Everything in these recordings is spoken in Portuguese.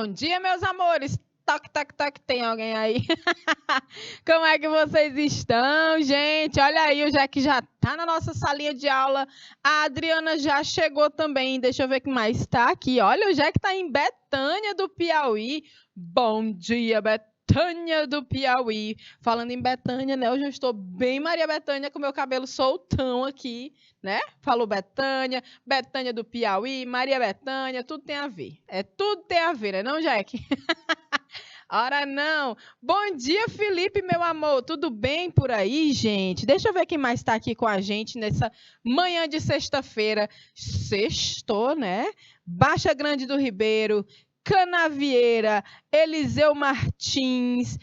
Bom dia, meus amores. Toque, toque, toque, tem alguém aí? Como é que vocês estão, gente? Olha aí, o Jack já tá na nossa salinha de aula. A Adriana já chegou também. Deixa eu ver quem mais está aqui. Olha, o Jack tá em Betânia do Piauí. Bom dia, Betânia do Piauí. Falando em Betânia, né? Hoje eu estou bem Maria Bethânia com meu cabelo soltão aqui, né? Falou Betânia, Betânia do Piauí, Maria Bethânia, tudo tem a ver. Tudo tem a ver, né, não, Jack? Ora não. Bom dia, Felipe, meu amor. Tudo bem por aí, gente? Deixa eu ver quem mais está aqui com a gente nessa manhã de sexta-feira. Sextou, né? Baixa Grande do Ribeiro, Canavieira, Eliseu Martins.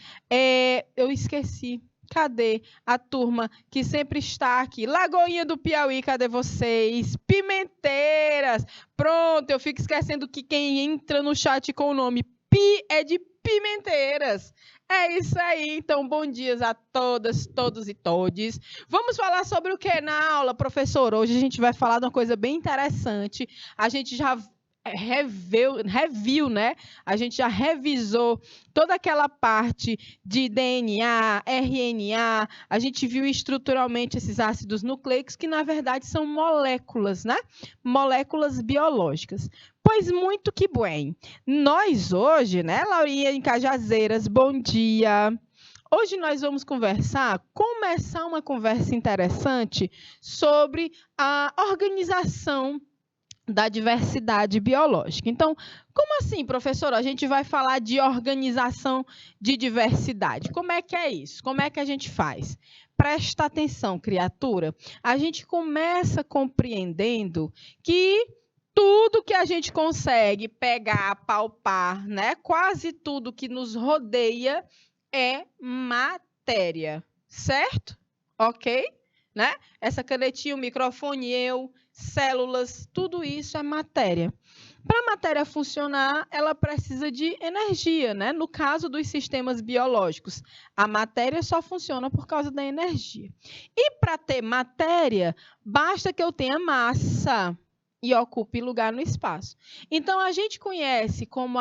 Eu esqueci. Cadê a turma que sempre está aqui? Lagoinha do Piauí, cadê vocês? Pimenteiras. Pronto, eu fico esquecendo que quem entra no chat com o nome Pi é de Pimenteiras. É isso aí. Então, bom dia a todas, todos e todes. Vamos falar sobre o que na aula, professor? Hoje a gente vai falar de uma coisa bem interessante. A gente já reviu, né? A gente já revisou toda aquela parte de DNA, RNA, a gente viu estruturalmente esses ácidos nucleicos que, na verdade, são moléculas, né? Moléculas biológicas. Pois muito que bem. Nós hoje, né, Laurinha em Cajazeiras, bom dia. Hoje nós vamos começar uma conversa interessante sobre a organização da diversidade biológica. Então, como assim, professora? A gente vai falar de organização de diversidade. Como é que é isso? Como é que a gente faz? Presta atenção, criatura. A gente começa compreendendo que tudo que a gente consegue pegar, palpar, né? Quase tudo que nos rodeia é matéria, certo? Ok? Né? Essa canetinha, o microfone, células, tudo isso é matéria. Para a matéria funcionar, ela precisa de energia, né? No caso dos sistemas biológicos, a matéria só funciona por causa da energia. E para ter matéria, basta que eu tenha massa e ocupe lugar no espaço. Então, a gente conhece como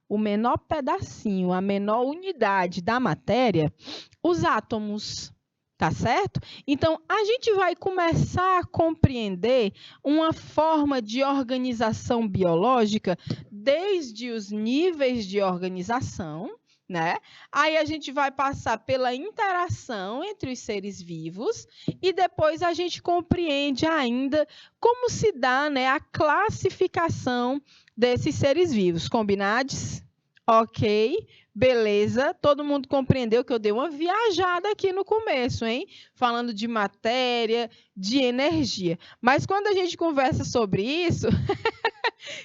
o menor pedacinho, a menor unidade da matéria, os átomos. Tá certo? Então, a gente vai começar a compreender uma forma de organização biológica desde os níveis de organização, né? Aí a gente vai passar pela interação entre os seres vivos e depois a gente compreende ainda como se dá, né, a classificação desses seres vivos. Combinados? Ok. Beleza, todo mundo compreendeu que eu dei uma viajada aqui no começo, hein? Falando de matéria, de energia. Mas quando a gente conversa sobre isso,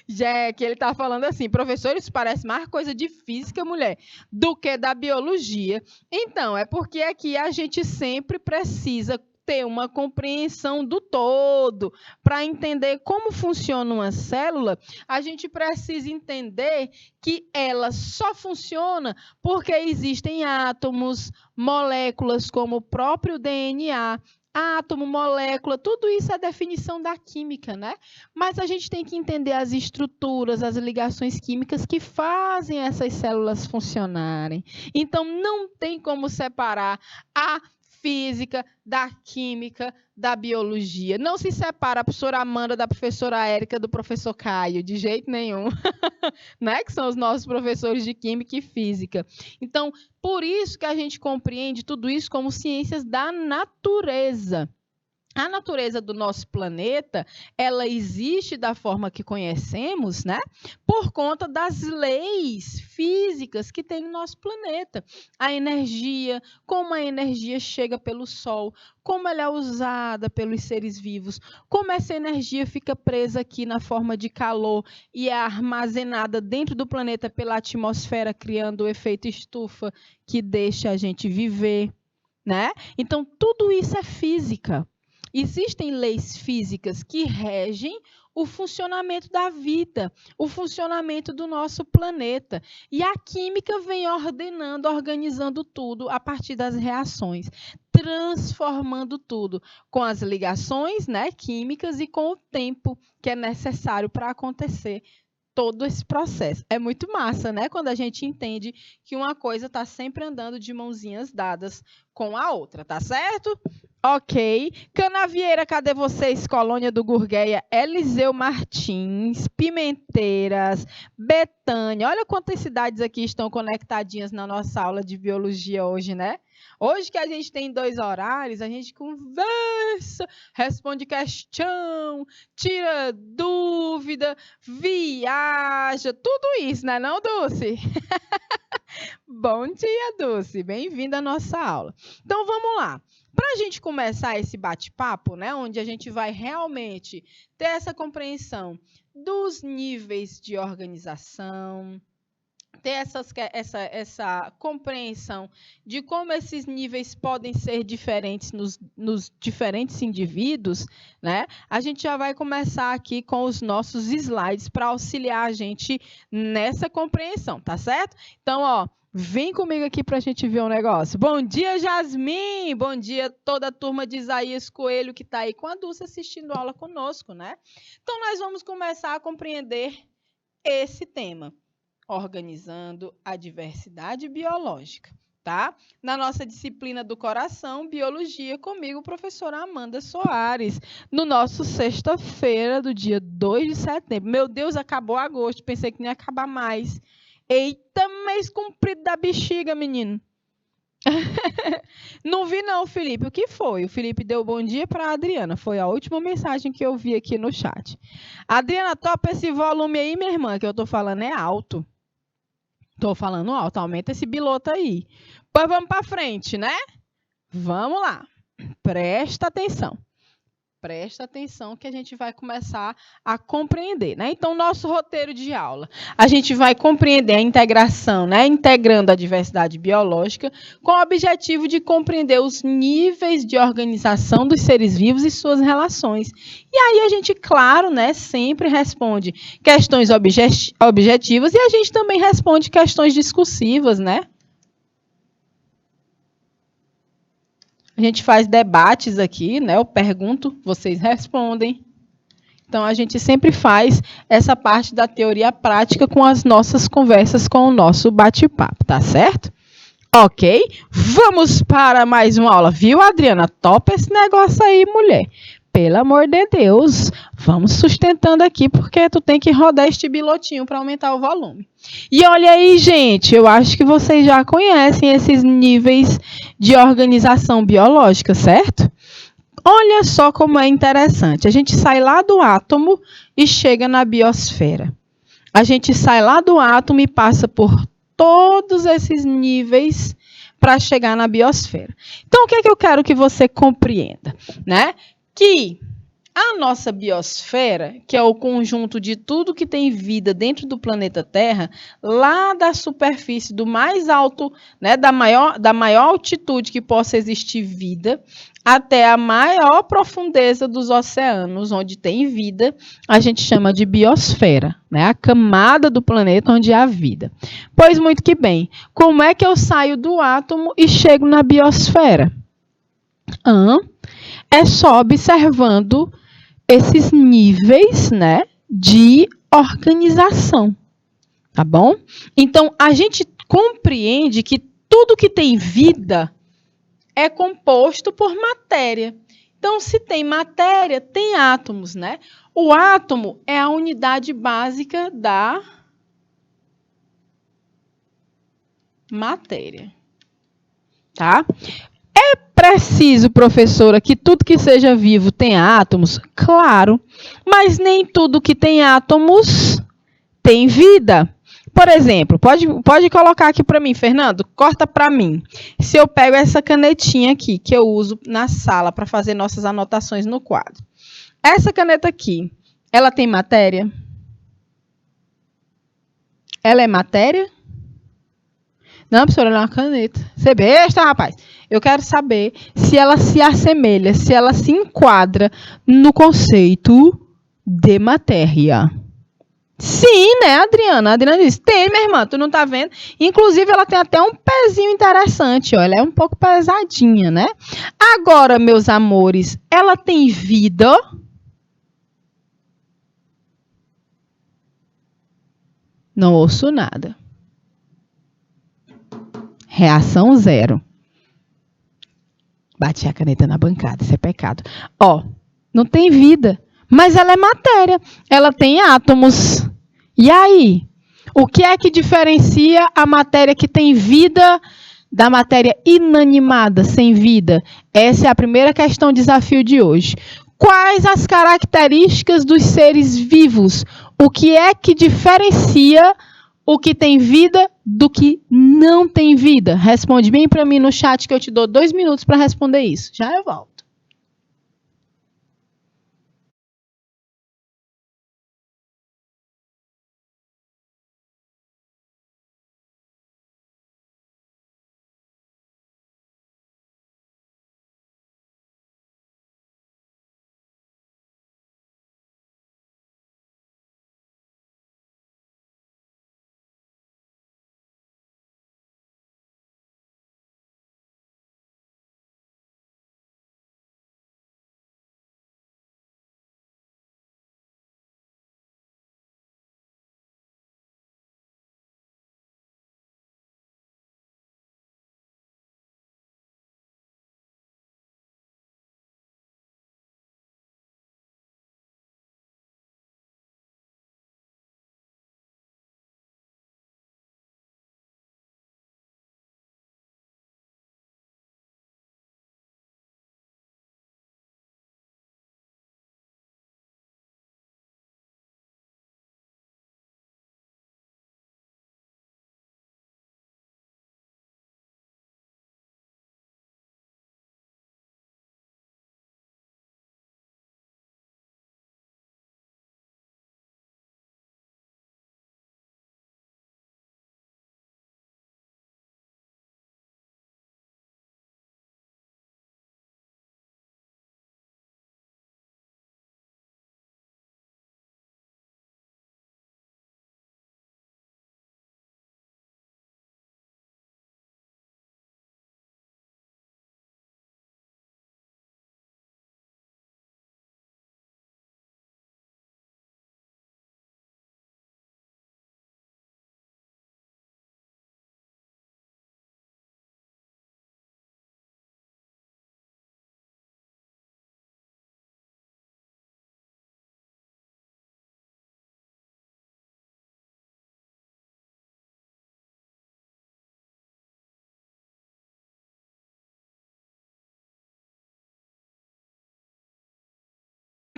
já é que ele está falando assim, professor, isso parece mais coisa de física, mulher, do que da biologia. Então, é porque aqui a gente sempre precisa ter uma compreensão do todo. Para entender como funciona uma célula, a gente precisa entender que ela só funciona porque existem átomos, moléculas como o próprio DNA, átomo, molécula, tudo isso é a definição da química, né? Mas a gente tem que entender as estruturas, as ligações químicas que fazem essas células funcionarem. Então, não tem como separar a física, da química, da biologia. Não se separa a professora Amanda da professora Érica do professor Caio, de jeito nenhum. Né? Que são os nossos professores de química e física. Então, por isso que a gente compreende tudo isso como ciências da natureza. A natureza do nosso planeta, ela existe da forma que conhecemos, né? Por conta das leis físicas que tem no nosso planeta. A energia, como a energia chega pelo Sol, como ela é usada pelos seres vivos, como essa energia fica presa aqui na forma de calor e é armazenada dentro do planeta pela atmosfera, criando o efeito estufa que deixa a gente viver, né? Então, tudo isso é física. Existem leis físicas que regem o funcionamento da vida, o funcionamento do nosso planeta. E a química vem ordenando, organizando tudo a partir das reações, transformando tudo com as ligações, né, químicas e com o tempo que é necessário para acontecer todo esse processo. É muito massa, né? Quando a gente entende que uma coisa está sempre andando de mãozinhas dadas com a outra, tá certo? Ok. Canavieira, cadê vocês? Colônia do Gurgueia, Eliseu Martins, Pimenteiras, Betânia. Olha quantas cidades aqui estão conectadinhas na nossa aula de biologia hoje, né? Hoje que a gente tem 2 horários, a gente conversa, responde questão, tira dúvida, viaja, tudo isso, né não, Dulce? Bom dia, Dulce. Bem-vinda à nossa aula. Então, vamos lá. Para a gente começar esse bate-papo, né, onde a gente vai realmente ter essa compreensão dos níveis de organização, ter essa compreensão de como esses níveis podem ser diferentes nos diferentes indivíduos, né? A gente já vai começar aqui com os nossos slides para auxiliar a gente nessa compreensão, tá certo? Então, ó, vem comigo aqui para a gente ver um negócio. Bom dia, Jasmin! Bom dia toda a turma de Isaías Coelho que está aí com a Dulce assistindo a aula conosco, né? Então, nós vamos começar a compreender esse tema, organizando a diversidade biológica, tá? Na nossa disciplina do coração, biologia, comigo, professora Amanda Soares, no nosso sexta-feira do dia 2 de setembro. Meu Deus, acabou agosto, pensei que não ia acabar mais. Eita, mês comprido da bexiga, menino. Não vi não, Felipe. O que foi? O Felipe deu bom dia para a Adriana. Foi a última mensagem que eu vi aqui no chat. Adriana, topa esse volume aí, minha irmã, que eu tô falando é alto. Tô falando alto, aumenta esse biloto aí. Pois vamos para frente, né? Vamos lá. Presta atenção. Presta atenção que a gente vai começar a compreender, né? Então, nosso roteiro de aula, a gente vai compreender a integração, né? Integrando a diversidade biológica com o objetivo de compreender os níveis de organização dos seres vivos e suas relações. E aí a gente, claro, né, sempre responde questões objetivas e a gente também responde questões discursivas, né? A gente faz debates aqui, né? Eu pergunto, vocês respondem. Então, a gente sempre faz essa parte da teoria prática com as nossas conversas, com o nosso bate-papo, tá certo? Ok? Vamos para mais uma aula, viu, Adriana? Topa esse negócio aí, mulher. Pelo amor de Deus, vamos sustentando aqui, porque tu tem que rodar este bilotinho para aumentar o volume. E olha aí, gente, eu acho que vocês já conhecem esses níveis de organização biológica, certo? Olha só como é interessante. A gente sai lá do átomo e chega na biosfera. A gente sai lá do átomo e passa por todos esses níveis para chegar na biosfera. Então, o que é que eu quero que você compreenda, né? Que a nossa biosfera, que é o conjunto de tudo que tem vida dentro do planeta Terra, lá da superfície do mais alto, né, da maior altitude que possa existir vida, até a maior profundeza dos oceanos, onde tem vida, a gente chama de biosfera, né, a camada do planeta onde há vida. Pois muito que bem, como é que eu saio do átomo e chego na biosfera? É só observando esses níveis, né, de organização, tá bom? Então, a gente compreende que tudo que tem vida é composto por matéria. Então, se tem matéria, tem átomos, né? O átomo é a unidade básica da matéria, tá? É preciso, professora, que tudo que seja vivo tenha átomos? Claro, mas nem tudo que tem átomos tem vida. Por exemplo, pode colocar aqui para mim, Fernando, corta para mim. Se eu pego essa canetinha aqui, que eu uso na sala para fazer nossas anotações no quadro. Essa caneta aqui, ela tem matéria? Ela é matéria? Não, professora, ela é uma caneta. Você é besta, rapaz. Eu quero saber se ela se assemelha, se ela se enquadra no conceito de matéria. Sim, né, Adriana? A Adriana disse, tem, minha irmã, tu não tá vendo? Inclusive, ela tem até um pezinho interessante, ó. Ela é um pouco pesadinha, né? Agora, meus amores, ela tem vida? Não ouço nada. Reação zero. Bati a caneta na bancada, isso é pecado. Ó, não tem vida, mas ela é matéria. Ela tem átomos. E aí? O que é que diferencia a matéria que tem vida da matéria inanimada, sem vida? Essa é a primeira questão desafio de hoje. Quais as características dos seres vivos? O que é que diferencia o que tem vida do que não tem vida? Responde bem para mim no chat que eu te dou 2 minutos para responder isso. Já eu volto.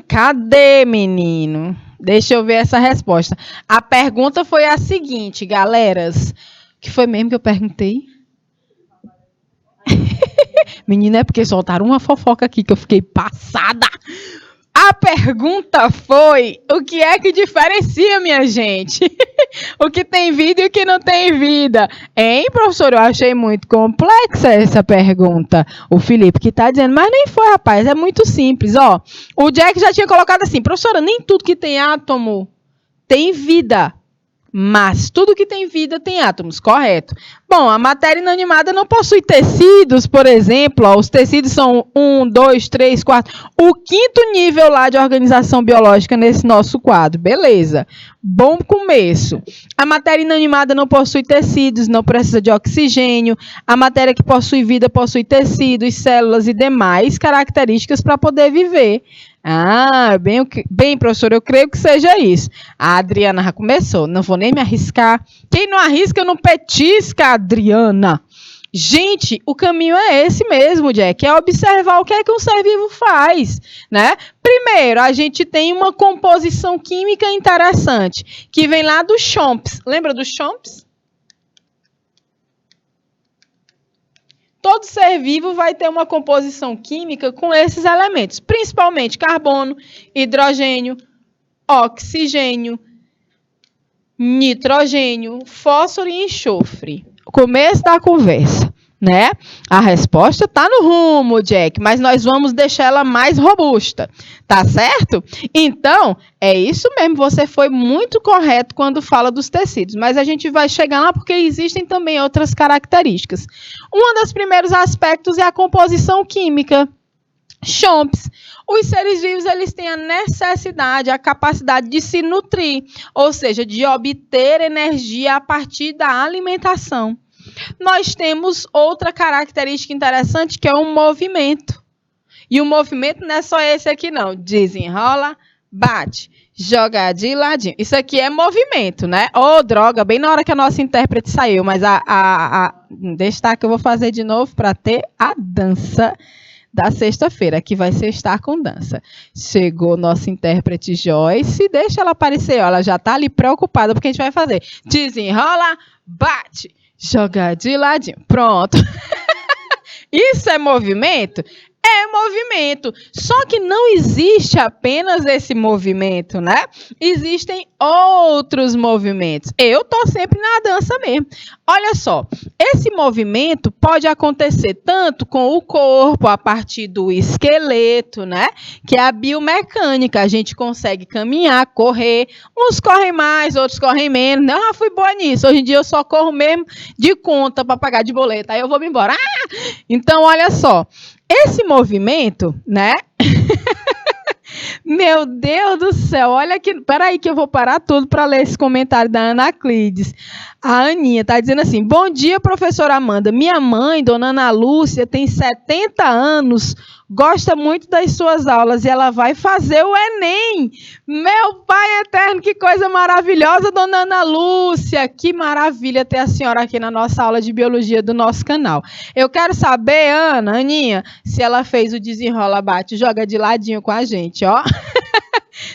Cadê, menino? Deixa eu ver essa resposta. A pergunta foi a seguinte, galeras. Que foi mesmo que eu perguntei? Menina, é porque soltaram uma fofoca aqui que eu fiquei passada. A pergunta foi: o que é que diferencia, minha gente? O que tem vida e o que não tem vida? Hein, professor? Eu achei muito complexa essa pergunta. O Felipe que está dizendo, mas nem foi, rapaz, é muito simples. Ó, o Jack já tinha colocado assim, professora, nem tudo que tem átomo tem vida. Mas tudo que tem vida tem átomos, correto. Bom, a matéria inanimada não possui tecidos, por exemplo. Ó, os tecidos são 1, 2, 3, 4. O quinto nível lá de organização biológica nesse nosso quadro. Beleza. Bom começo. A matéria inanimada não possui tecidos, não precisa de oxigênio. A matéria que possui vida possui tecidos, células e demais características para poder viver. Ah, bem, professor, eu creio que seja isso. A Adriana já começou, não vou nem me arriscar. Quem não arrisca não petisca, Adriana. Gente, o caminho é esse mesmo, Jack, é observar o que é que um ser vivo faz, né? Primeiro, a gente tem uma composição química interessante, que vem lá do Chomps. Lembra do Chomps? Todo ser vivo vai ter uma composição química com esses elementos, principalmente carbono, hidrogênio, oxigênio, nitrogênio, fósforo e enxofre. Começo da conversa, né? A resposta está no rumo, Jack, mas nós vamos deixar ela mais robusta, tá certo? Então, é isso mesmo, você foi muito correto quando fala dos tecidos, mas a gente vai chegar lá porque existem também outras características. Um dos primeiros aspectos é a composição química. Chomps. Os seres vivos, eles têm a necessidade, a capacidade de se nutrir, ou seja, de obter energia a partir da alimentação. Nós temos outra característica interessante, que é o movimento. E o movimento não é só esse aqui, não. Desenrola, bate, joga de ladinho. Isso aqui é movimento, né? Ô, droga, bem na hora que a nossa intérprete saiu. Mas destaque eu vou fazer de novo para ter a dança da sexta-feira, que vai ser estar com dança. Chegou nossa intérprete Joyce, deixa ela aparecer, ó, ela já tá ali preocupada, porque a gente vai fazer desenrola, bate, joga de ladinho. Pronto. Isso é movimento? É movimento. Só que não existe apenas esse movimento, né? Existem outros movimentos. Eu tô sempre na dança mesmo. Olha só, esse movimento pode acontecer tanto com o corpo, a partir do esqueleto, né? Que é a biomecânica. A gente consegue caminhar, correr. Uns correm mais, outros correm menos. Eu já fui boa nisso. Hoje em dia eu só corro mesmo de conta para pagar de boleto. Aí eu vou me embora. Então, olha só. Esse movimento, né? Meu Deus do céu, olha aqui. Peraí que eu vou parar tudo para ler esse comentário da Ana Clides. A Aninha está dizendo assim, bom dia, professora Amanda. Minha mãe, dona Ana Lúcia, tem 70 anos, gosta muito das suas aulas e ela vai fazer o Enem. Meu pai eterno, que coisa maravilhosa, dona Ana Lúcia. Que maravilha ter a senhora aqui na nossa aula de biologia do nosso canal. Eu quero saber, Aninha, se ela fez o desenrola, bate, joga de ladinho com a gente, ó.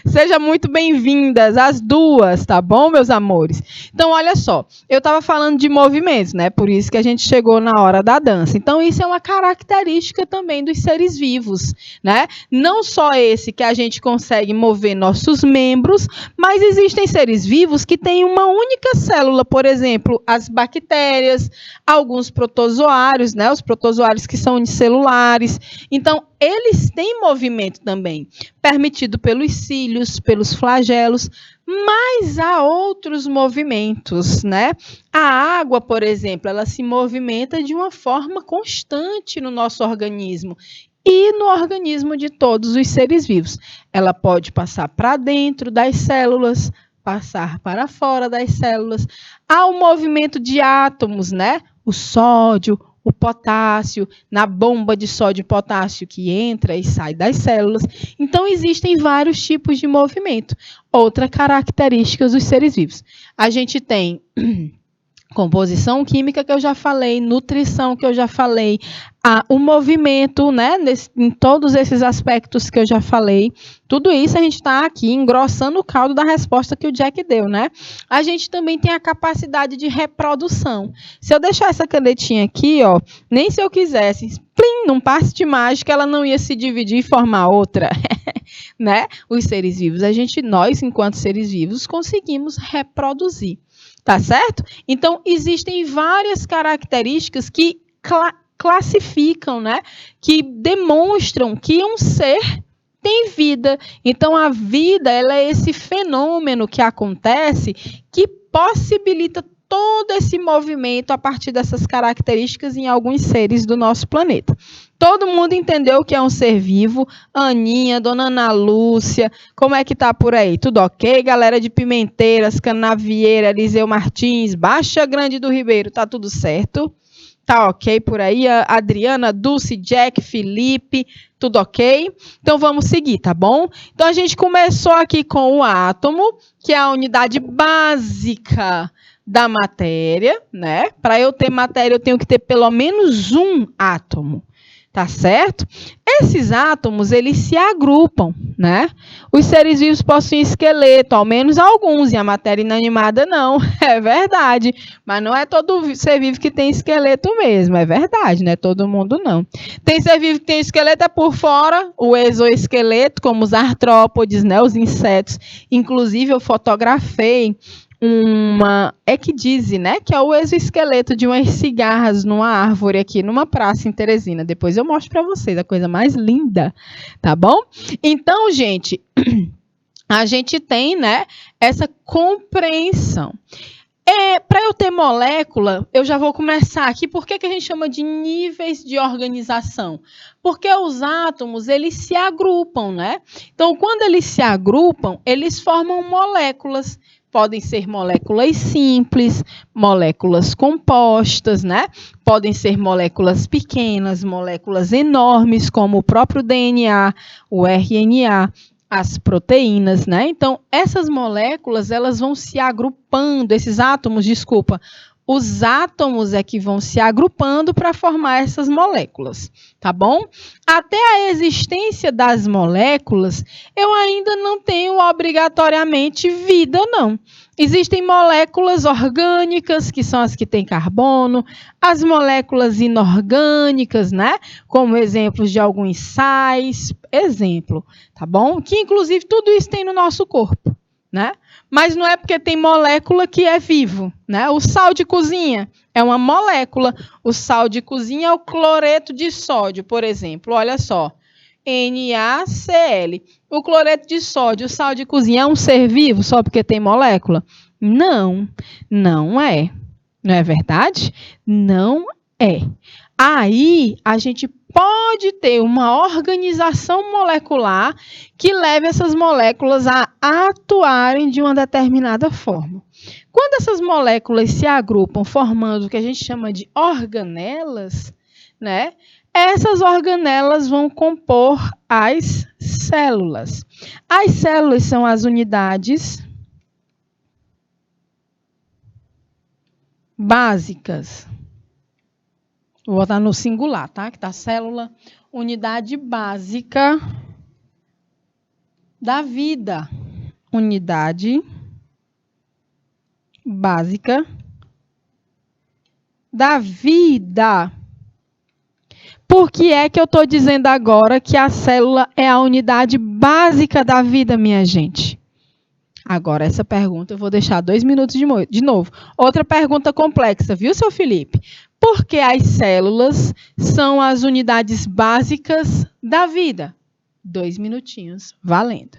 Sejam muito bem-vindas as duas, tá bom, meus amores? Então, olha só, eu estava falando de movimentos, né? Por isso que a gente chegou na hora da dança. Então, isso é uma característica também dos seres vivos, né? Não só esse que a gente consegue mover nossos membros, mas existem seres vivos que têm uma única célula, por exemplo, as bactérias, alguns protozoários, né? Os protozoários que são unicelulares. Então, eles têm movimento também, permitido pelos cílios, pelos flagelos, mas há outros movimentos, né? A água, por exemplo, ela se movimenta de uma forma constante no nosso organismo e no organismo de todos os seres vivos. Ela pode passar para dentro das células, passar para fora das células. Há o movimento de átomos, né? O sódio, o potássio, na bomba de sódio e potássio que entra e sai das células. Então, existem vários tipos de movimento. Outra característica dos seres vivos. A gente tem composição química, que eu já falei, nutrição, que eu já falei, o movimento, né, em todos esses aspectos que eu já falei. Tudo isso a gente está aqui engrossando o caldo da resposta que o Jack deu, né? A gente também tem a capacidade de reprodução. Se eu deixar essa canetinha aqui, ó, nem se eu quisesse, plim, num passe de mágica, ela não ia se dividir e formar outra, né? Os seres vivos, nós, enquanto seres vivos, conseguimos reproduzir. Tá certo? Então, existem várias características que classificam, né? Que demonstram que um ser tem vida. Então, a vida, ela é esse fenômeno que acontece que possibilita todo esse movimento a partir dessas características em alguns seres do nosso planeta. Todo mundo entendeu o que é um ser vivo? Aninha, dona Ana Lúcia, como é que tá por aí? Tudo ok? Galera de Pimenteiras, Canavieira, Eliseu Martins, Baixa Grande do Ribeiro, tá tudo certo? Tá ok por aí? Adriana, Dulce, Jack, Felipe, tudo ok? Então vamos seguir, tá bom? Então a gente começou aqui com o átomo, que é a unidade básica da matéria, né? Para eu ter matéria, eu tenho que ter pelo menos um átomo, tá certo? Esses átomos, eles se agrupam, né? Os seres vivos possuem esqueleto, ao menos alguns, e a matéria inanimada não, é verdade. Mas não é todo ser vivo que tem esqueleto mesmo, é verdade, não é todo mundo não. Tem ser vivo que tem esqueleto é por fora, o exoesqueleto, como os artrópodes, né? Os insetos. Inclusive, eu fotografei uma ecdise, né, que é o exoesqueleto de umas cigarras numa árvore aqui numa praça em Teresina. Depois eu mostro para vocês, a coisa mais linda, tá bom? Então, gente, a gente tem, né, essa compreensão. Para eu ter molécula, eu já vou começar aqui. Por que a gente chama de níveis de organização? Porque os átomos, eles se agrupam, né? Então, quando eles se agrupam, eles formam moléculas. Podem ser moléculas simples, moléculas compostas, né? Podem ser moléculas pequenas, moléculas enormes, como o próprio DNA, o RNA, as proteínas, né? Então, essas moléculas, elas vão se agrupando, esses átomos, desculpa, os átomos é que vão se agrupando para formar essas moléculas, tá bom? Até a existência das moléculas, eu ainda não tenho obrigatoriamente vida, não. Existem moléculas orgânicas, que são as que têm carbono, as moléculas inorgânicas, né? Como exemplos de alguns sais, exemplo, tá bom? Que, inclusive, tudo isso tem no nosso corpo, né? Mas não é porque tem molécula que é vivo, né? O sal de cozinha é uma molécula. O sal de cozinha é o cloreto de sódio, por exemplo. Olha só, NaCl. O cloreto de sódio, o sal de cozinha é um ser vivo só porque tem molécula? Não, não é. Não é verdade? Não é. Aí, a gente pode ter uma organização molecular que leve essas moléculas a atuarem de uma determinada forma. Quando essas moléculas se agrupam formando o que a gente chama de organelas, né? Essas organelas vão compor as células. As células são as unidades básicas. Vou botar no singular, tá? Que tá célula, unidade básica da vida. Unidade básica da vida. Por que é que eu estou dizendo agora que a célula é a unidade básica da vida, minha gente? Agora, essa pergunta eu vou deixar 2 minutos de novo. Outra pergunta complexa, viu, seu Felipe? Por que as células são as unidades básicas da vida? 2 minutinhos, valendo.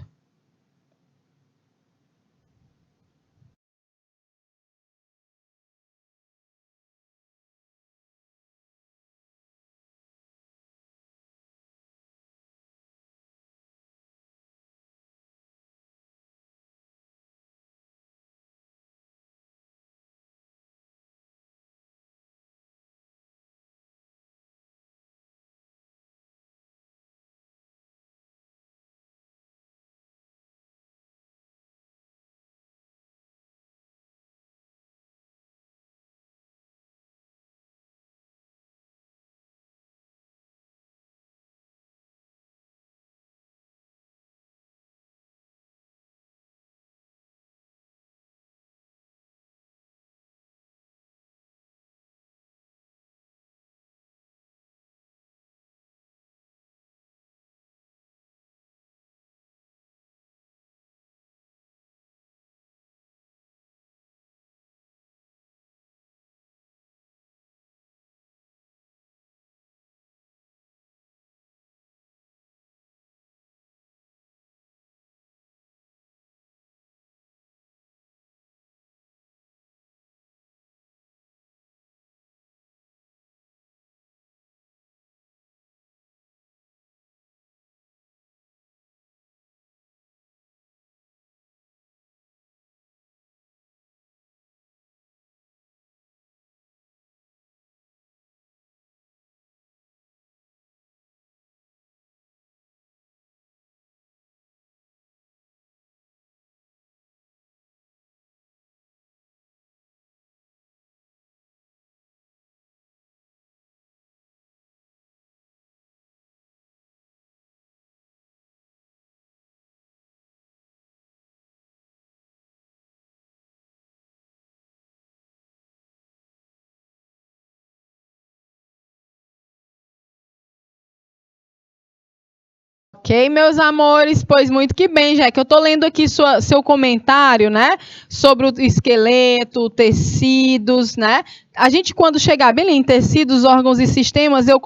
Ok, meus amores, pois muito que bem, já que eu estou lendo aqui seu comentário, né, sobre o esqueleto, tecidos, né, a gente quando chegar bem em tecidos, órgãos e sistemas, eu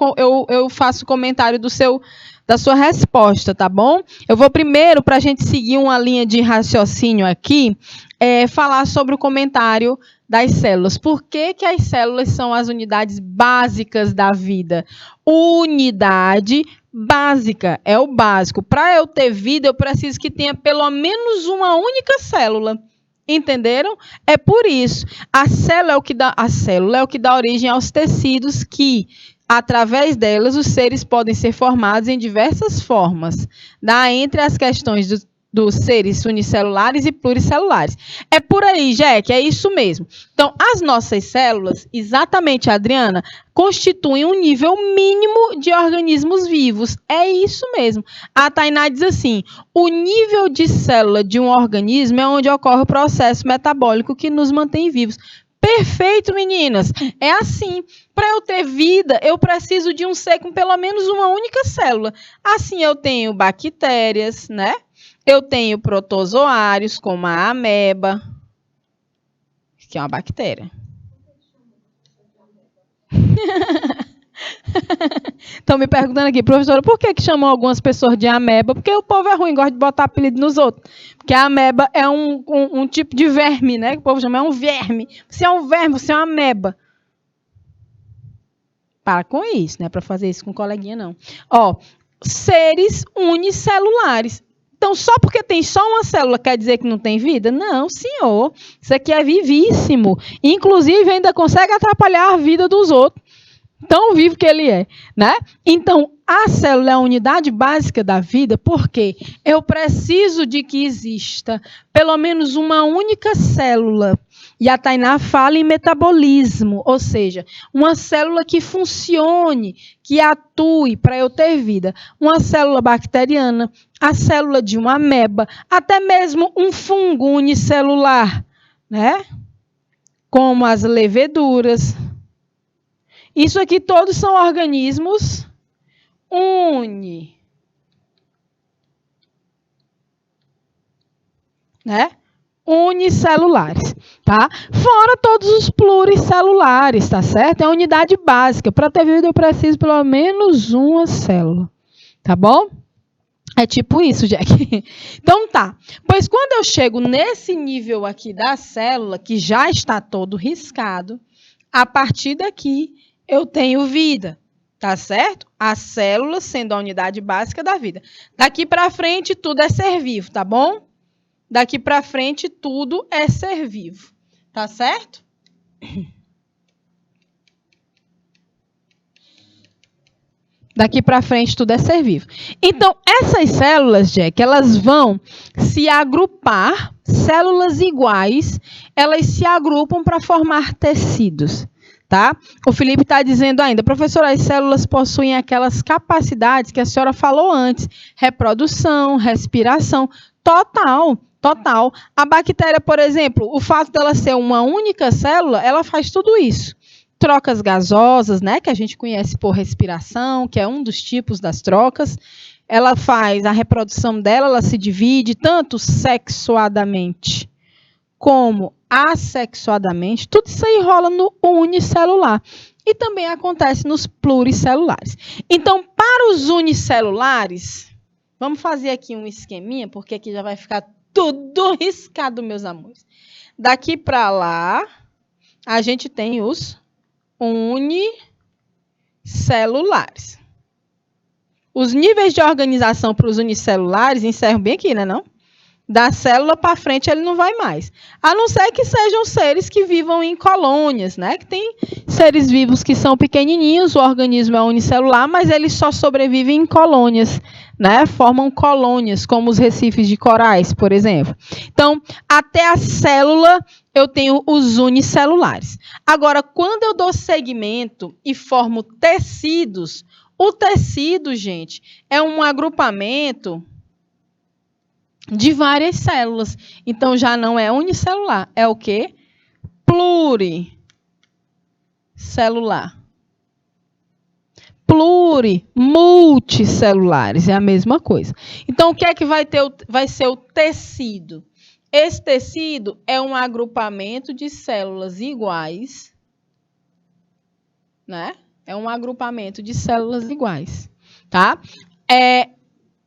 faço comentário da sua resposta, tá bom? Eu vou primeiro, para a gente seguir uma linha de raciocínio aqui, falar sobre o comentário das células. Por que que as células são as unidades básicas da vida? Unidade básica, é o básico. Para eu ter vida, eu preciso que tenha pelo menos uma única célula. Entenderam? É por isso. A célula é o que dá origem aos tecidos que, através delas, os seres podem ser formados em diversas formas. Entre as questões dos seres unicelulares e pluricelulares. É por aí, Jack, é isso mesmo. Então, as nossas células, exatamente, Adriana, constituem um nível mínimo de organismos vivos. É isso mesmo. A Tainá diz assim, o nível de célula de um organismo é onde ocorre o processo metabólico que nos mantém vivos. Perfeito, meninas. É assim. Para eu ter vida, eu preciso de um ser com pelo menos uma única célula. Assim, eu tenho bactérias, né? Eu tenho protozoários, como a ameba, que é uma bactéria. Estão me perguntando aqui, professora, por que chamam algumas pessoas de ameba? Porque o povo é ruim, gosta de botar apelido nos outros. Porque a ameba é um tipo de verme, né? Que o povo chama, é um verme. Você é um verme, você é uma ameba. Para com isso, não é para fazer isso com coleguinha, não. Ó, seres unicelulares. Então, só porque tem só uma célula quer dizer que não tem vida? Não, senhor. Isso aqui é vivíssimo. Inclusive, ainda consegue atrapalhar a vida dos outros. Tão vivo que ele é, né? Então, a célula é a unidade básica da vida porque eu preciso de que exista pelo menos uma única célula. E a Tainá fala em metabolismo, ou seja, uma célula que funcione, que atue para eu ter vida. Uma célula bacteriana, a célula de uma ameba, até mesmo um fungo unicelular, né? Como as leveduras. Isso aqui todos são organismos unicelulares, tá? Fora todos os pluricelulares, tá certo? É a unidade básica. Para ter vida eu preciso pelo menos uma célula, tá bom? É tipo isso, Jack. Então tá. Pois quando eu chego nesse nível aqui da célula, que já está todo riscado, a partir daqui eu tenho vida, tá certo? A célula sendo a unidade básica da vida. Daqui para frente tudo é ser vivo, tá bom? Daqui para frente tudo é ser vivo, tá certo? Daqui para frente tudo é ser vivo. Então, essas células, Jack, elas vão se agrupar, células iguais, elas se agrupam para formar tecidos. Tá? O Felipe está dizendo ainda, professora, as células possuem aquelas capacidades que a senhora falou antes, reprodução, respiração, total. A bactéria, por exemplo, o fato dela ser uma única célula, ela faz tudo isso. Trocas gasosas, né, que a gente conhece por respiração, que é um dos tipos das trocas. Ela faz a reprodução dela, ela se divide tanto sexuadamente como assexuadamente, tudo isso aí rola no unicelular. E também acontece nos pluricelulares. Então, para os unicelulares, vamos fazer aqui um esqueminha, porque aqui já vai ficar tudo riscado, meus amores. Daqui para lá, a gente tem os unicelulares. Os níveis de organização para os unicelulares encerram bem aqui, né, não? Da célula para frente ele não vai mais. A não ser que sejam seres que vivam em colônias, né? Que tem seres vivos que são pequenininhos, o organismo é unicelular, mas eles só sobrevivem em colônias, né? Formam colônias, como os recifes de corais, por exemplo. Então, até a célula eu tenho os unicelulares. Agora, quando eu dou segmento e formo tecidos, o tecido, gente, é um agrupamento de várias células. Então, já não é unicelular. É o quê? Pluricelular. Multicelulares. É a mesma coisa. Então, o que é que vai ser o tecido? Esse tecido é um agrupamento de células iguais, né? É um agrupamento de células iguais, tá?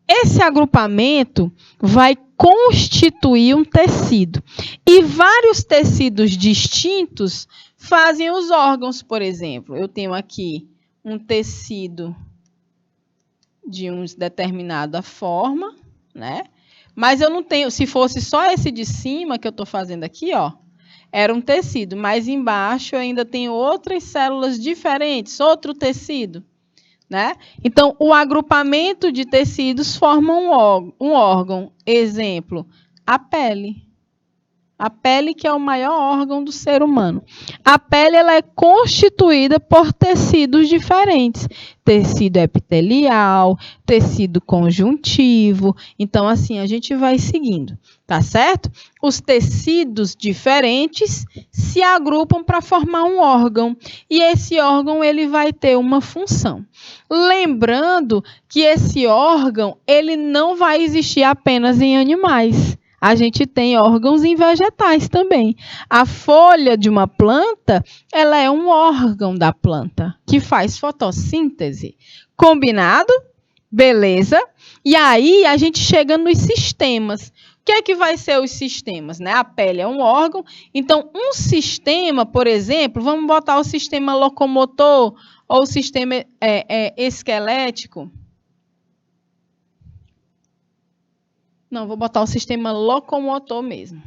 esse agrupamento vai constituir um tecido. E vários tecidos distintos fazem os órgãos, por exemplo. Eu tenho aqui um tecido de uma determinada forma, né? Mas eu não tenho, se fosse só esse de cima que eu estou fazendo aqui, ó, era um tecido, mas embaixo eu ainda tenho outras células diferentes, outro tecido, né? Então, o agrupamento de tecidos forma um órgão. Exemplo, a pele. A pele, que é o maior órgão do ser humano. A pele ela é constituída por tecidos diferentes. Tecido epitelial, tecido conjuntivo. Então, assim, a gente vai seguindo, tá certo? Os tecidos diferentes se agrupam para formar um órgão. E esse órgão ele vai ter uma função. Lembrando que esse órgão ele não vai existir apenas em animais. A gente tem órgãos em vegetais também. A folha de uma planta, ela é um órgão da planta que faz fotossíntese. Combinado? Beleza? E aí a gente chega nos sistemas. O que é que vai ser os sistemas, né? A pele é um órgão. Então, um sistema, por exemplo, vamos botar o sistema locomotor ou o sistema esquelético. Não, vou botar o sistema locomotor mesmo.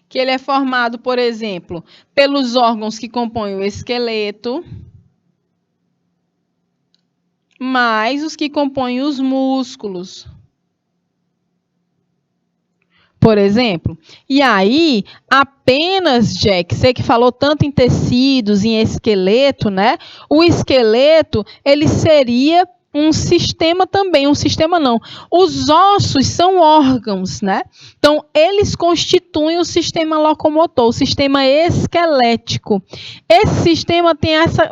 Que ele é formado, por exemplo, pelos órgãos que compõem o esqueleto, mais os que compõem os músculos. Por exemplo. E aí, apenas, Jack, você que falou tanto em tecidos, em esqueleto, né? O esqueleto, ele seria um sistema também, um sistema não. Os ossos são órgãos, né? Então, eles constituem o sistema locomotor, o sistema esquelético. Esse sistema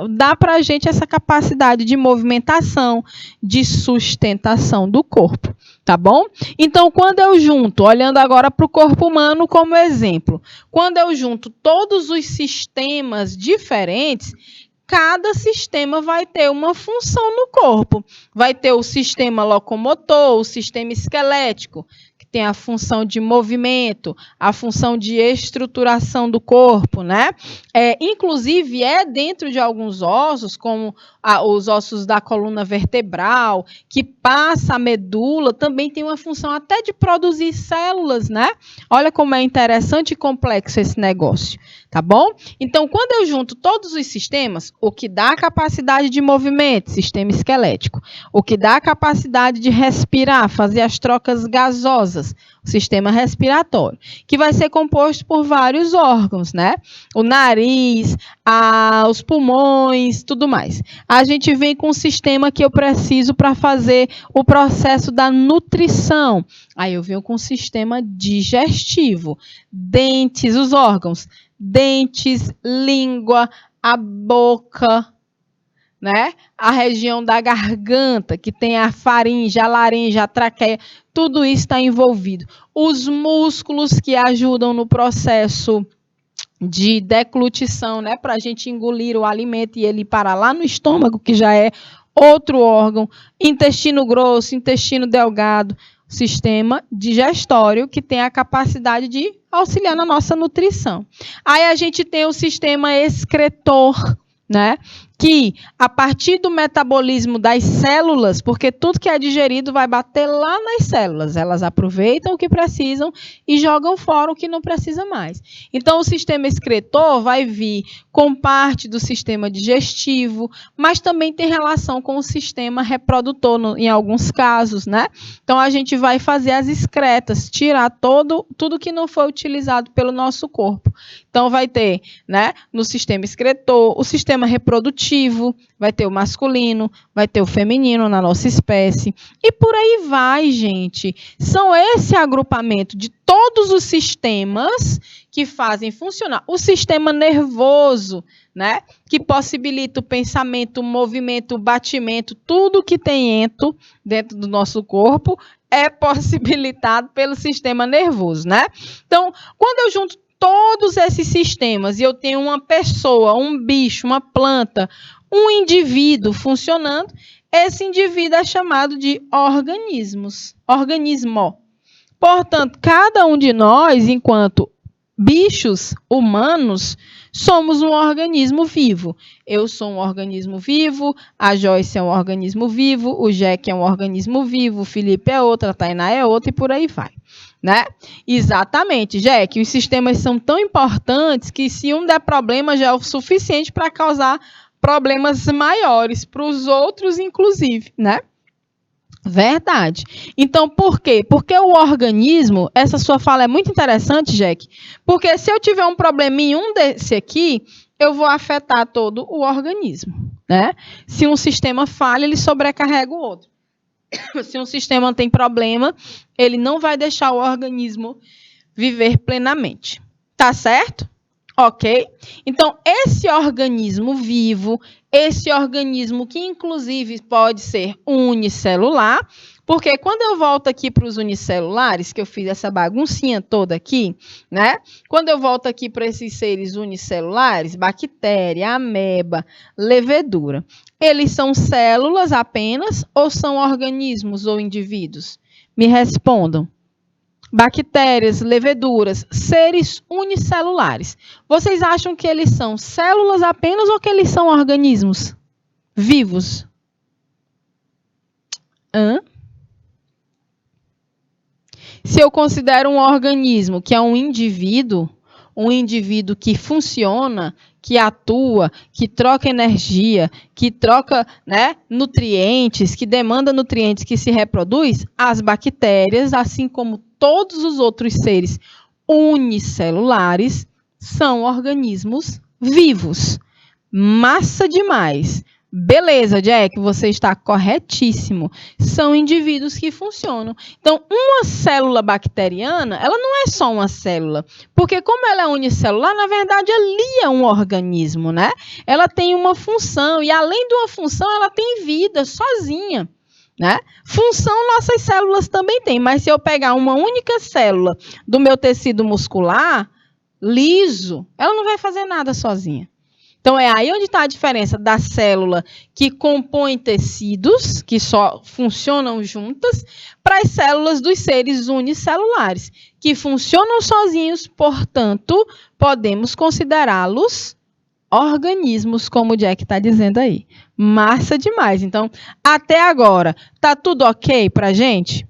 dá para a gente essa capacidade de movimentação, de sustentação do corpo. Tá bom? Então, quando eu junto, olhando agora para o corpo humano como exemplo, quando eu junto todos os sistemas diferentes, cada sistema vai ter uma função no corpo. Vai ter o sistema locomotor, o sistema esquelético, que tem a função de movimento, a função de estruturação do corpo, né? Inclusive, dentro de alguns ossos, como os ossos da coluna vertebral, que passa a medula, também tem uma função até de produzir células, né? Olha como é interessante e complexo esse negócio, tá bom? Então, quando eu junto todos os sistemas, o que dá a capacidade de movimento, sistema esquelético, o que dá a capacidade de respirar, fazer as trocas gasosas, o sistema respiratório, que vai ser composto por vários órgãos, né? O nariz, os pulmões, tudo mais. A gente vem com um sistema que eu preciso para fazer o processo da nutrição. Aí eu venho com o sistema digestivo, dentes, os órgãos, dentes, língua, a boca, né? A região da garganta, que tem a faringe, a laringe, a traqueia, tudo isso está envolvido. Os músculos que ajudam no processo de deglutição, né? Para a gente engolir o alimento e ele parar lá no estômago, que já é outro órgão, intestino grosso, intestino delgado, sistema digestório, que tem a capacidade de auxiliar na nossa nutrição. Aí a gente tem o sistema excretor, né? Que a partir do metabolismo das células, porque tudo que é digerido vai bater lá nas células, elas aproveitam o que precisam e jogam fora o que não precisa mais. Então, o sistema excretor vai vir com parte do sistema digestivo, mas também tem relação com o sistema reprodutor, em alguns casos, né? Então, a gente vai fazer as excretas, tirar tudo que não foi utilizado pelo nosso corpo. Então, vai ter, né, no sistema excretor, o sistema reprodutivo, vai ter o masculino, vai ter o feminino na nossa espécie. E por aí vai, gente. São esse agrupamento de todos os sistemas que fazem funcionar. O sistema nervoso, né, que possibilita o pensamento, o movimento, o batimento, tudo que tem dentro do nosso corpo é possibilitado pelo sistema nervoso, né? Então, quando eu junto todos esses sistemas e eu tenho uma pessoa, um bicho, uma planta, um indivíduo funcionando, esse indivíduo é chamado de organismo. Portanto, cada um de nós, enquanto bichos humanos, somos um organismo vivo. Eu sou um organismo vivo, a Joyce é um organismo vivo, o Jack é um organismo vivo, o Felipe é outro, a Tainá é outro e por aí vai. Né? Exatamente, Jack. Os sistemas são tão importantes que se um der problema já é o suficiente para causar problemas maiores para os outros, inclusive, né? Verdade. Então, por quê? Porque o organismo, essa sua fala é muito interessante, Jack, porque se eu tiver um probleminha em um desse aqui, eu vou afetar todo o organismo, né? Se um sistema falha, ele sobrecarrega o outro. Se um sistema tem problema, ele não vai deixar o organismo viver plenamente. Tá certo? Ok? Então, esse organismo vivo, esse organismo que inclusive pode ser unicelular, porque quando eu volto aqui para os unicelulares, que eu fiz essa baguncinha toda aqui, né? Quando eu volto aqui para esses seres unicelulares, bactéria, ameba, levedura, eles são células apenas ou são organismos ou indivíduos? Me respondam. Bactérias, leveduras, seres unicelulares. Vocês acham que eles são células apenas ou que eles são organismos vivos? Se eu considero um organismo que é um indivíduo que funciona, que atua, que troca energia, que troca, né, nutrientes, que demanda nutrientes, que se reproduz, as bactérias, assim como todos os outros seres unicelulares, são organismos vivos. Massa demais. Beleza, Jack, você está corretíssimo. São indivíduos que funcionam. Então, uma célula bacteriana, ela não é só uma célula, porque como ela é unicelular, na verdade, ali é um organismo, né? Ela tem uma função, e além de uma função, ela tem vida sozinha, né? Função nossas células também têm, mas se eu pegar uma única célula do meu tecido muscular, liso, ela não vai fazer nada sozinha. Então, é aí onde está a diferença da célula que compõe tecidos, que só funcionam juntas, para as células dos seres unicelulares, que funcionam sozinhos, portanto, podemos considerá-los organismos, como o Jack está dizendo aí. Massa demais. Então, até agora, tá tudo ok para a gente?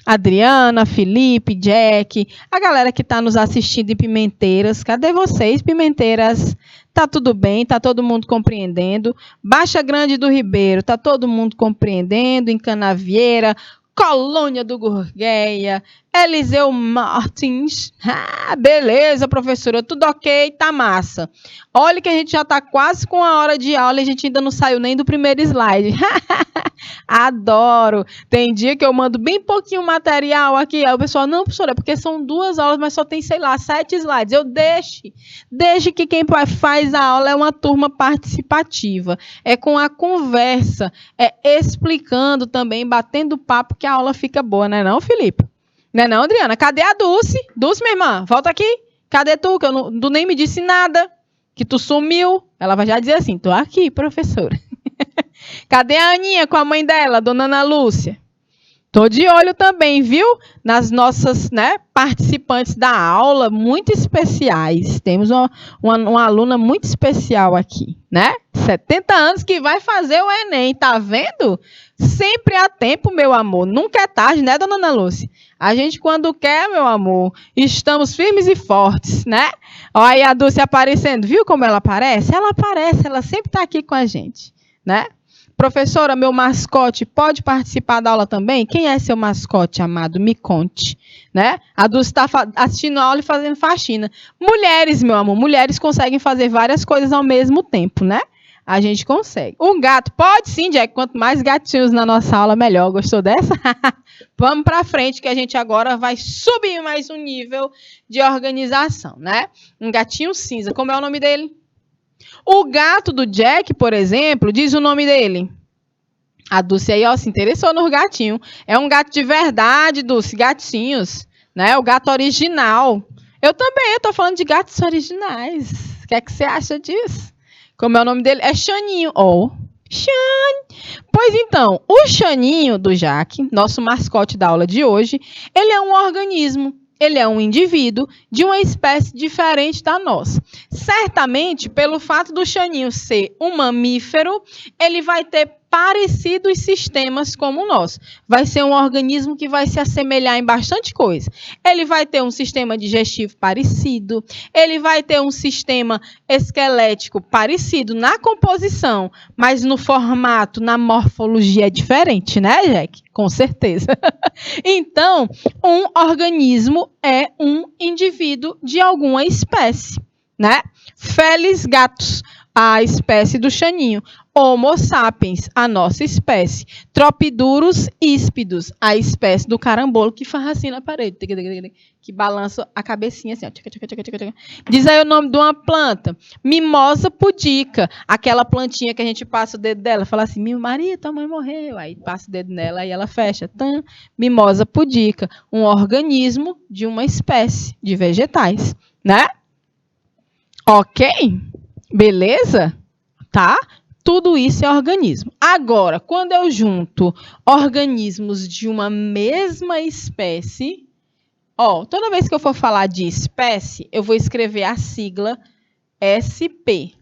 Adriana, Felipe, Jack, a galera que está nos assistindo em Pimenteiras, cadê vocês, Pimenteiras? Tá tudo bem, tá todo mundo compreendendo. Baixa Grande do Ribeiro, tá todo mundo compreendendo. Em Canavieira, Colônia do Gurgueia, Eliseu Martins. Ah, beleza, professora, tudo ok, tá massa. Olha que a gente já tá quase com a hora de aula e a gente ainda não saiu nem do primeiro slide. Adoro. Tem dia que eu mando bem pouquinho material aqui. Aí o pessoal, não, professora, é porque são 2 aulas, mas só tem, sei lá, 7 slides. Eu deixe que quem faz a aula é uma turma participativa. É com a conversa, é explicando também, batendo papo, que a aula fica boa, né não, Felipe? Não é não, Adriana? Cadê a Dulce? Dulce, minha irmã, volta aqui. Cadê tu? Que tu nem me disse nada. Que tu sumiu. Ela vai já dizer assim, tô aqui, professora. Cadê a Aninha com a mãe dela, dona Ana Lúcia? Tô de olho também, viu? Nas nossas, né, participantes da aula, muito especiais. Temos uma aluna muito especial aqui, né? 70 anos que vai fazer o Enem, tá vendo? Sempre há tempo, meu amor. Nunca é tarde, né, dona Ana Lúcia? A gente, quando quer, meu amor, estamos firmes e fortes, né? Olha aí a Dulce aparecendo. Viu como ela aparece? Ela aparece, ela sempre tá aqui com a gente, né? Professora, meu mascote pode participar da aula também? Quem é seu mascote, amado? Me conte, né? A Dulce está assistindo a aula e fazendo faxina. Mulheres, meu amor, mulheres conseguem fazer várias coisas ao mesmo tempo, né? A gente consegue. Um gato, pode sim, Jack. Quanto mais gatinhos na nossa aula, melhor. Gostou dessa? Vamos para frente, que a gente agora vai subir mais um nível de organização, né? Um gatinho cinza. Como é o nome dele? O gato do Jack, por exemplo, diz o nome dele. A Dulce aí, ó, se interessou no gatinho. É um gato de verdade, Dulce, gatinhos, né? O gato original. Eu também, eu tô falando de gatos originais. O que é que você acha disso? Como é o nome dele? É Xaninho. Xan. Pois então, o Xaninho do Jaque, nosso mascote da aula de hoje, ele é um organismo. Ele é um indivíduo de uma espécie diferente da nossa. Certamente, pelo fato do Xaninho ser um mamífero, ele vai ter parecidos sistemas como o nosso. Vai ser um organismo que vai se assemelhar em bastante coisa. Ele vai ter um sistema digestivo parecido, ele vai ter um sistema esquelético parecido na composição, mas no formato, na morfologia é diferente, né, Jack? Com certeza. Então, um organismo é um indivíduo de alguma espécie, né? Felis gatus, a espécie do Xaninho. Homo sapiens, a nossa espécie. Tropidurus híspidos, a espécie do carambolo que faz assim na parede, que balança a cabecinha assim. Ó. Diz aí o nome de uma planta. Mimosa pudica, aquela plantinha que a gente passa o dedo dela, fala assim, Maria, tua mãe morreu. Aí passa o dedo nela e ela fecha. Mimosa pudica, um organismo de uma espécie de vegetais, né? Ok? Beleza? Tá? Tudo isso é organismo. Agora, quando eu junto organismos de uma mesma espécie, toda vez que eu for falar de espécie, eu vou escrever a sigla SP.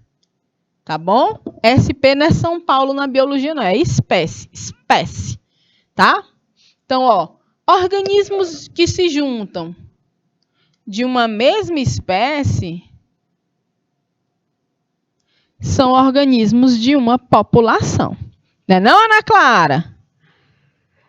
Tá bom? SP não é São Paulo na biologia, não. É espécie. Espécie. Tá? Então, organismos que se juntam de uma mesma espécie são organismos de uma população. Não é não, Ana Clara?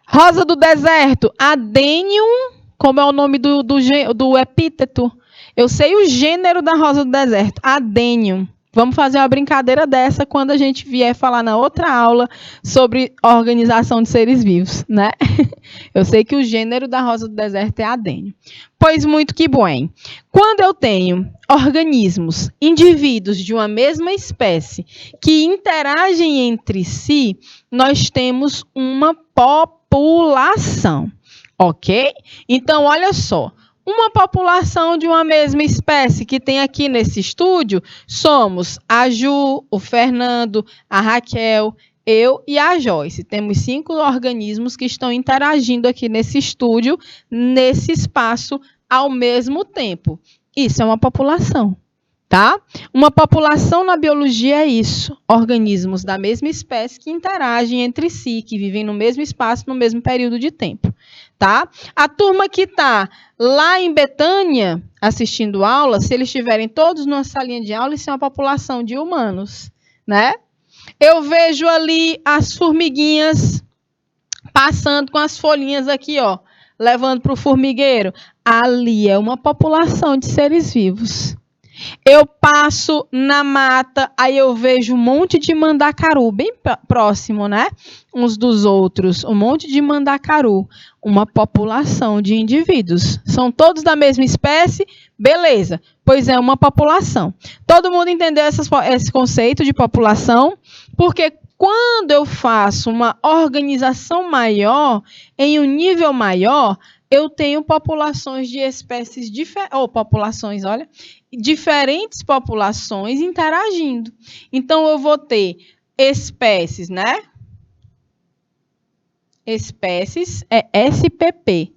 Rosa do deserto, Adenium, como é o nome do epíteto? Eu sei o gênero da rosa do deserto, Adenium. Vamos fazer uma brincadeira dessa quando a gente vier falar na outra aula sobre organização de seres vivos, né? Eu sei que o gênero da rosa do deserto é Adenium. Pois muito que bem. Quando eu tenho organismos, indivíduos de uma mesma espécie que interagem entre si, nós temos uma população, ok? Então, olha só. Uma população de uma mesma espécie que tem aqui nesse estúdio, somos a Ju, o Fernando, a Raquel, eu e a Joyce. Temos 5 organismos que estão interagindo aqui nesse estúdio, nesse espaço, ao mesmo tempo. Isso é uma população, tá? Uma população na biologia é isso. Organismos da mesma espécie que interagem entre si, que vivem no mesmo espaço, no mesmo período de tempo. Tá? A turma que está lá em Betânia assistindo aula, se eles estiverem todos numa salinha de aula, isso é uma população de humanos, né? Eu vejo ali as formiguinhas passando com as folhinhas aqui, levando para o formigueiro. Ali é uma população de seres vivos. Eu passo na mata, aí eu vejo um monte de mandacaru, bem próximo, né? Uns dos outros, um monte de mandacaru. Uma população de indivíduos. São todos da mesma espécie? Beleza, pois é uma população. Todo mundo entendeu esse conceito de população? Porque quando eu faço uma organização maior, em um nível maior, eu tenho populações de espécies diferentes, diferentes populações interagindo. Então, eu vou ter espécies, né? Espécies é SPP.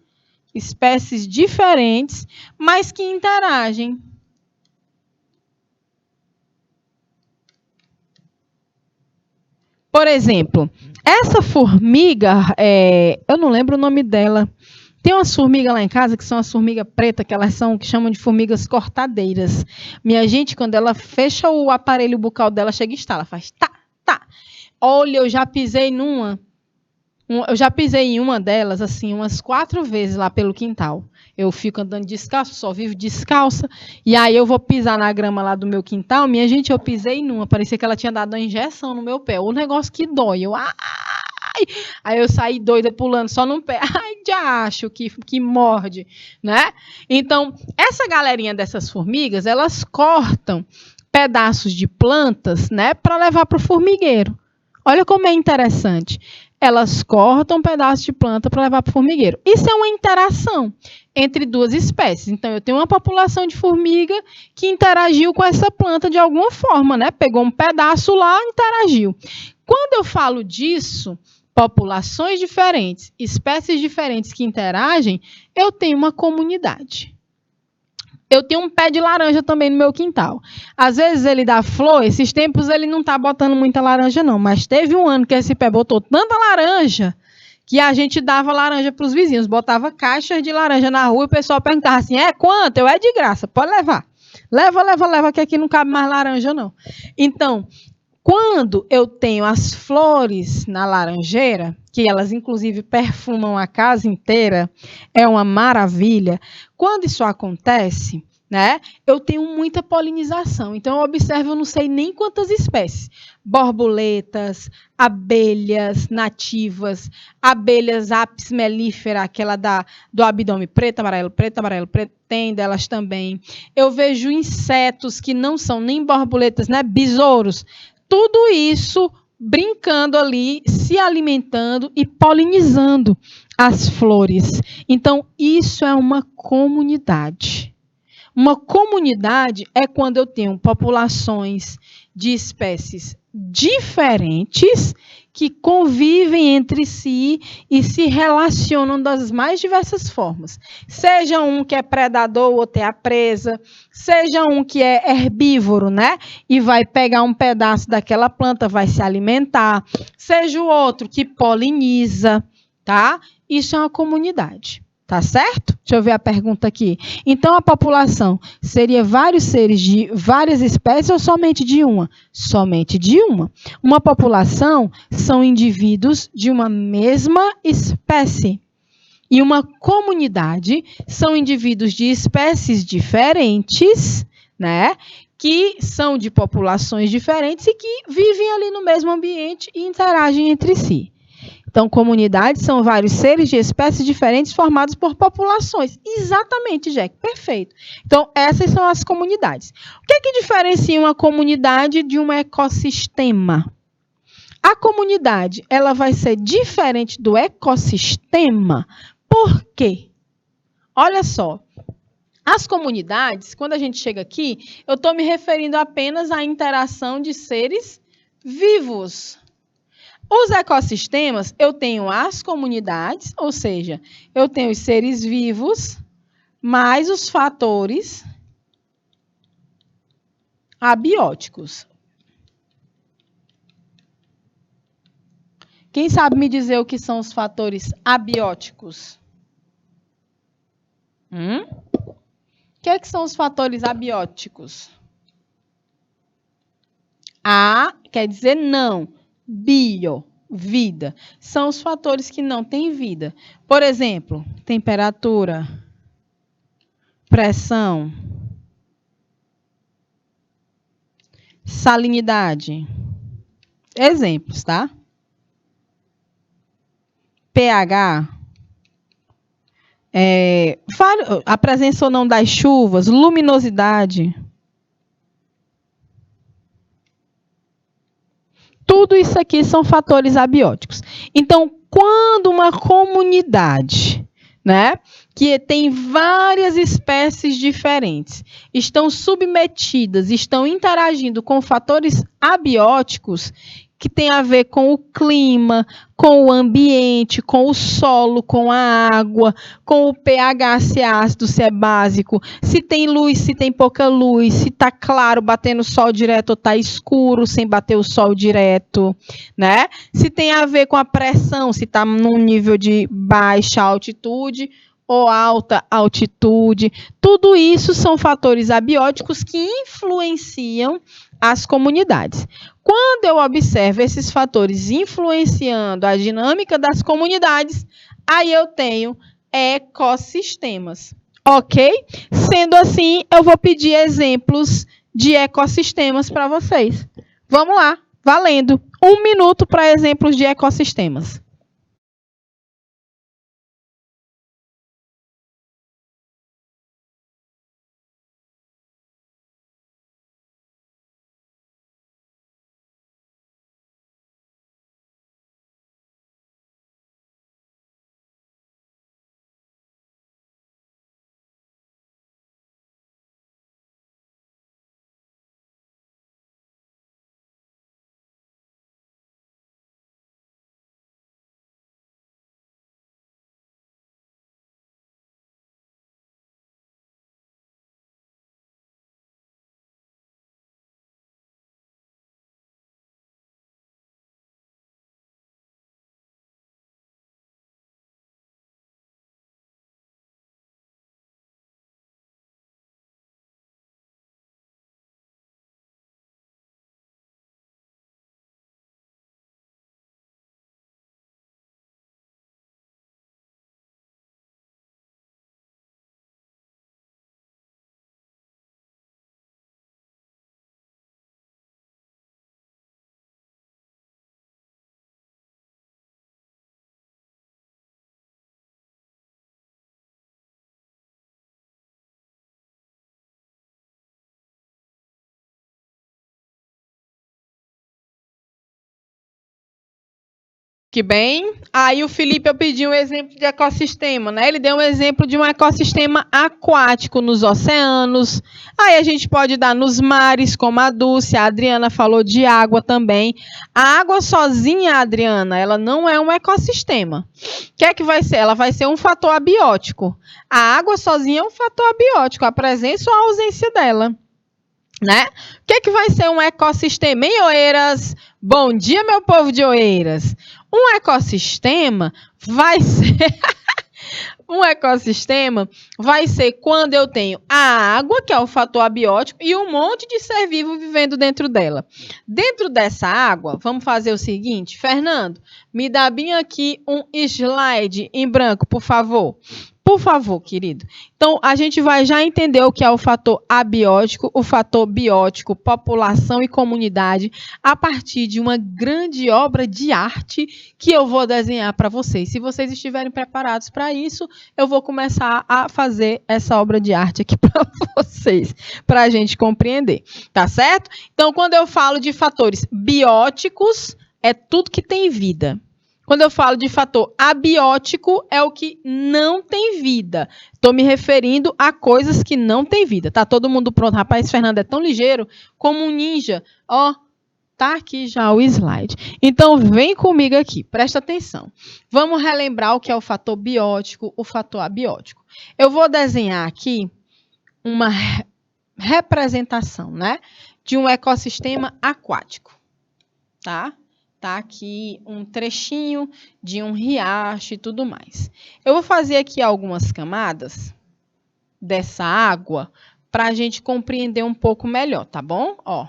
Espécies diferentes, mas que interagem. Por exemplo, essa formiga, eu não lembro o nome dela. Tem umas formigas lá em casa que são as formigas pretas, que chamam de formigas cortadeiras. Minha gente, quando ela fecha o aparelho bucal dela, chega e estala, faz tá, tá. Olha, eu já pisei em uma delas, assim, umas 4 vezes lá pelo quintal. Eu fico andando descalço, só vivo descalça, e aí eu vou pisar na grama lá do meu quintal. Minha gente, eu pisei numa, parecia que ela tinha dado uma injeção no meu pé. O negócio que dói, aí eu saí doida pulando só no pé. Ai, já acho que morde, né? Então, essa galerinha dessas formigas, elas cortam pedaços de plantas, né, para levar para o formigueiro. Olha como é interessante. Elas cortam pedaços de planta para levar para o formigueiro. Isso é uma interação entre duas espécies. Então, eu tenho uma população de formiga que interagiu com essa planta de alguma forma, né? Pegou um pedaço lá e interagiu. Quando eu falo disso, populações diferentes, espécies diferentes que interagem, eu tenho uma comunidade. Eu tenho um pé de laranja também no meu quintal. Às vezes ele dá flor, esses tempos ele não está botando muita laranja não, mas teve um ano que esse pé botou tanta laranja que a gente dava laranja para os vizinhos, botava caixas de laranja na rua e o pessoal perguntava assim, é quanto? Eu, é de graça, pode levar. Leva, que aqui não cabe mais laranja não. Então, quando eu tenho as flores na laranjeira, que elas inclusive perfumam a casa inteira, é uma maravilha. Quando isso acontece, né, eu tenho muita polinização. Então, eu observo, eu não sei nem quantas espécies. Borboletas, abelhas nativas, abelhas apis mellifera, aquela do abdômen preto, amarelo, tem delas também. Eu vejo insetos que não são nem borboletas, né, besouros. Tudo isso brincando ali, se alimentando e polinizando as flores. Então, isso é uma comunidade. Uma comunidade é quando eu tenho populações de espécies diferentes que convivem entre si e se relacionam das mais diversas formas. Seja um que é predador, o outro é a presa, seja um que é herbívoro, né? E vai pegar um pedaço daquela planta, vai se alimentar, seja o outro que poliniza, tá? Isso é uma comunidade. Tá certo? Deixa eu ver a pergunta aqui. Então, a população seria vários seres de várias espécies ou somente de uma? Somente de uma. Uma população são indivíduos de uma mesma espécie. E uma comunidade são indivíduos de espécies diferentes, né? Que são de populações diferentes e que vivem ali no mesmo ambiente e interagem entre si. Então, comunidades são vários seres de espécies diferentes formados por populações. Exatamente, Jack. Perfeito. Então, essas são as comunidades. O que é que diferencia uma comunidade de um ecossistema? A comunidade, ela vai ser diferente do ecossistema. Por quê? Olha só. As comunidades, quando a gente chega aqui, eu estou me referindo apenas à interação de seres vivos. Os ecossistemas, eu tenho as comunidades, ou seja, eu tenho os seres vivos, mais os fatores abióticos. Quem sabe me dizer o que são os fatores abióticos? O que são os fatores abióticos? A quer dizer não. Bio, vida. São os fatores que não têm vida. Por exemplo, temperatura, pressão, salinidade. Exemplos, tá? pH, a presença ou não das chuvas, luminosidade. Tudo isso aqui são fatores abióticos. Então, quando uma comunidade, né, que tem várias espécies diferentes, estão submetidas, estão interagindo com fatores abióticos, que tem a ver com o clima, com o ambiente, com o solo, com a água, com o pH, se é ácido, se é básico, se tem luz, se tem pouca luz, se está claro, batendo sol direto ou está escuro, sem bater o sol direto, né? Se tem a ver com a pressão, se está num nível de baixa altitude ou alta altitude. Tudo isso são fatores abióticos que influenciam as comunidades. Quando eu observo esses fatores influenciando a dinâmica das comunidades, aí eu tenho ecossistemas, ok? Sendo assim, eu vou pedir exemplos de ecossistemas para vocês. Vamos lá, valendo. 1 minuto para exemplos de ecossistemas. Que bem. Aí o Felipe, eu pedi um exemplo de ecossistema, né? Ele deu um exemplo de um ecossistema aquático nos oceanos. Aí a gente pode dar nos mares, como a Dulce, a Adriana falou de água também. A água sozinha, Adriana, ela não é um ecossistema. O que é que vai ser? Ela vai ser um fator abiótico. A água sozinha é um fator abiótico, a presença ou a ausência dela. Né? O que é que vai ser um ecossistema em Oeiras? Bom dia, meu povo de Oeiras. Um ecossistema vai ser um ecossistema vai ser quando eu tenho a água, que é o fator abiótico, e um monte de ser vivo vivendo dentro dela. Dentro dessa água, vamos fazer o seguinte, Fernando, me dá bem aqui um slide em branco, por favor. Por favor, querido. Então, a gente vai já entender o que é o fator abiótico, o fator biótico, população e comunidade, a partir de uma grande obra de arte que eu vou desenhar para vocês. Se vocês estiverem preparados para isso, eu vou começar a fazer essa obra de arte aqui para vocês, para a gente compreender, tá certo? Então, quando eu falo de fatores bióticos, é tudo que tem vida. Quando eu falo de fator abiótico, é o que não tem vida. Estou me referindo a coisas que não têm vida. Tá todo mundo pronto? Rapaz, Fernando é tão ligeiro como um ninja. Ó, tá aqui já o slide. Então, vem comigo aqui, presta atenção. Vamos relembrar o que é o fator biótico, o fator abiótico. Eu vou desenhar aqui uma representação, né, de um ecossistema aquático, tá? Tá aqui um trechinho de um riacho e tudo mais. Eu vou fazer aqui algumas camadas dessa água para a gente compreender um pouco melhor, tá bom? Ó,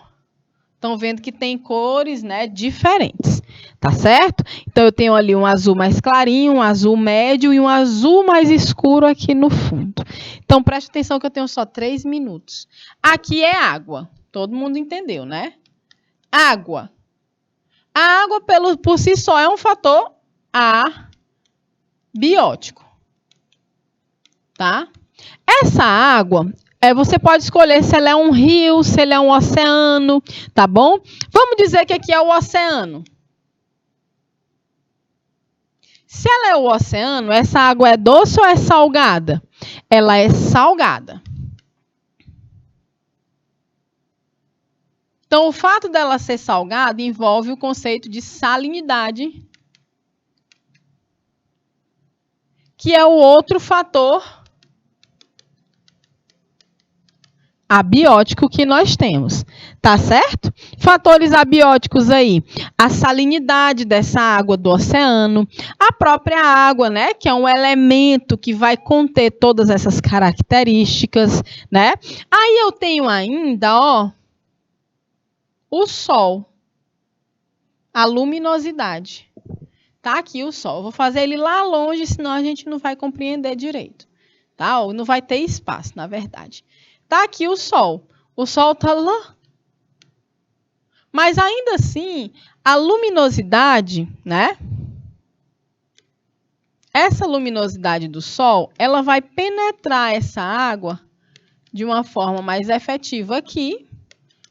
estão vendo que tem cores, né, diferentes, tá certo? Então, eu tenho ali um azul mais clarinho, um azul médio e um azul mais escuro aqui no fundo. Então, preste atenção que eu tenho só 3 minutos. Aqui é água. Todo mundo entendeu, né? Água. A água, por si só, é um fator abiótico, tá? Essa água, você pode escolher se ela é um rio, se ela é um oceano, tá bom? Vamos dizer que aqui é o oceano. Se ela é o oceano, essa água é doce ou é salgada? Ela é salgada. Então, o fato dela ser salgada envolve o conceito de salinidade, que é o outro fator abiótico que nós temos, tá certo? Fatores abióticos aí, a salinidade dessa água do oceano, a própria água, né, que é um elemento que vai conter todas essas características, né? Aí eu tenho ainda, ó, o sol, a luminosidade. Tá aqui o sol. Eu vou fazer ele lá longe, senão a gente não vai compreender direito. Tá? Ou não vai ter espaço, na verdade. Tá aqui o sol. O sol tá lá. Mas ainda assim, a luminosidade, né? Essa luminosidade do sol, ela vai penetrar essa água de uma forma mais efetiva aqui,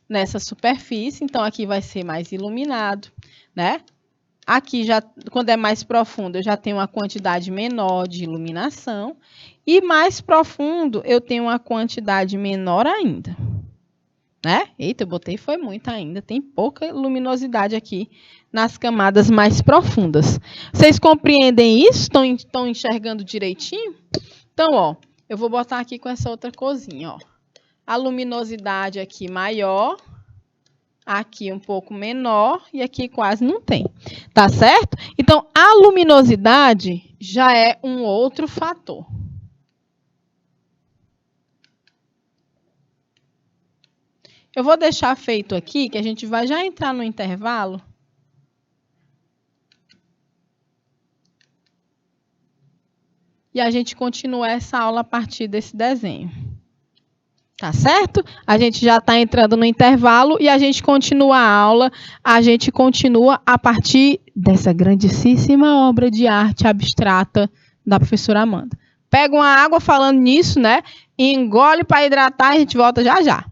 nessa superfície. Então, aqui vai ser mais iluminado, né? Aqui, já, quando é mais profundo, eu já tenho uma quantidade menor de iluminação. E mais profundo, eu tenho uma quantidade menor ainda. Né? Eita, eu botei foi muito ainda. Tem pouca luminosidade aqui nas camadas mais profundas. Vocês compreendem isso? Estão enxergando direitinho? Então, ó, eu vou botar aqui com essa outra corzinha, ó. A luminosidade aqui maior, aqui um pouco menor e aqui quase não tem, tá certo? Então, a luminosidade já é um outro fator. Eu vou deixar feito aqui, que a gente vai já entrar no intervalo. E a gente continua essa aula a partir desse desenho. Tá certo? A gente já está entrando no intervalo e a gente continua a aula. A gente continua a partir dessa grandíssima obra de arte abstrata da professora Amanda. Pega uma água falando nisso, né? Engole para hidratar e a gente volta já já.